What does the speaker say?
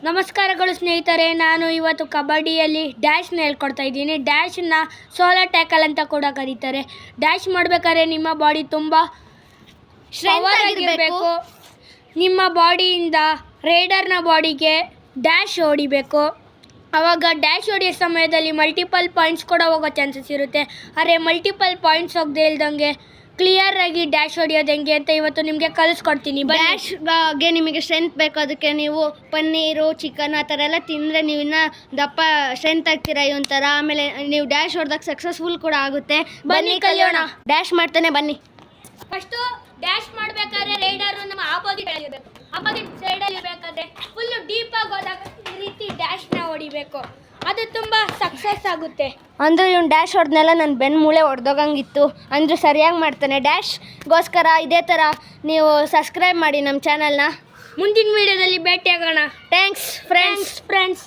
ನಮಸ್ಕಾರಗಳು ಸ್ನೇಹಿತರೆ, ನಾನು ಇವತ್ತು ಕಬಡ್ಡಿಯಲ್ಲಿ ಡ್ಯಾಶ್ನ ಹೇಳ್ಕೊಡ್ತಾ ಇದ್ದೀನಿ. ಡ್ಯಾಶನ್ನ ಸೋಲೋ ಟ್ಯಾಕಲ್ ಅಂತ ಕೂಡ ಕರೀತಾರೆ. ಡ್ಯಾಶ್ ಮಾಡಬೇಕಾದ್ರೆ ನಿಮ್ಮ ಬಾಡಿ ತುಂಬ ಸ್ಟ್ರಾಂಗ್ ಆಗಿರಬೇಕು. ನಿಮ್ಮ ಬಾಡಿಯಿಂದ ರೈಡರ್ನ ಬಾಡಿಗೆ ಡ್ಯಾಶ್ ಹೊಡಿಬೇಕು. ಆವಾಗ ಡ್ಯಾಶ್ ಹೊಡೆಯೋ ಸಮಯದಲ್ಲಿ ಮಲ್ಟಿಪಲ್ ಪಾಯಿಂಟ್ಸ್ ಕೂಡ ಹೋಗೋ ಚಾನ್ಸಸ್ ಇರುತ್ತೆ. ಆದರೆ ಮಲ್ಟಿಪಲ್ ಪಾಯಿಂಟ್ಸ್ ಹೋಗದೆ ಇಲ್ದಂಗೆ ಕ್ಲಿಯರ್ ಆಗಿ ಡ್ಯಾಶ್ ಹೊಡೆಯೋದು ಹೆಂಗೆ ಅಂತ ಇವತ್ತು ನಿಮಗೆ ಕಲಿಸ್ಕೊಡ್ತೀನಿ. ಡ್ಯಾಶ್ಗೆ ನಿಮಗೆ ಸ್ಟ್ರೆಂತ್ ಬೇಕು. ಅದಕ್ಕೆ ನೀವು ಪನ್ನೀರು, ಚಿಕನ್ ಆ ಥರ ಎಲ್ಲ ತಿಂದರೆ ನೀವು ಇನ್ನೂ ದಪ್ಪ ಸ್ಟ್ರೆಂತ್ ಆಗ್ತೀರಾ ಈ ಒಂಥರ. ಆಮೇಲೆ ನೀವು ಡ್ಯಾಶ್ ಹೊಡೆದಾಗ ಸಕ್ಸಸ್ಫುಲ್ ಕೂಡ ಆಗುತ್ತೆ. ಬನ್ನಿ ಕಲಿಯೋಣ. ಡ್ಯಾಶ್ ಮಾಡ್ತಾನೆ ಬನ್ನಿ. ಫಸ್ಟು ಡ್ಯಾಶ್ ಮಾಡಬೇಕಾದ್ರೆ ರೈಡರು ನಮ್ಮ ಆಪೋಸಿಟ್ ಸೈಡಲ್ಲಿ ಇರಬೇಕಾದ್ರೆ ಫುಲ್ಲು ಡೀಪಾಗಿ ಹೋದಾಗ ಈ ರೀತಿ ಡ್ಯಾಶ್ನ ಹೊಡಿಬೇಕು. ಅದು ತುಂಬ ಸಕ್ಸಸ್ ಆಗುತ್ತೆ. ಅಂದರೆ ಇವ್ನು ಡ್ಯಾಶ್ ಹೊಡೆದ್ನೆಲ್ಲ ನನ್ನ ಬೆನ್ನು ಮೂಳೆ ಹೊಡೆದೋಗಂಗಿತ್ತು. ಅಂದರೆ ಸರಿಯಾಗಿ ಮಾಡ್ತಾನೆ. ಡ್ಯಾಶ್ಗೋಸ್ಕರ ಇದೇ ಥರ ನೀವು ಸಬ್ಸ್ಕ್ರೈಬ್ ಮಾಡಿ ನಮ್ಮ ಚಾನಲ್ನ. ಮುಂದಿನ ವೀಡಿಯೋದಲ್ಲಿ ಭೇಟಿಯಾಗೋಣ. Thanks friends.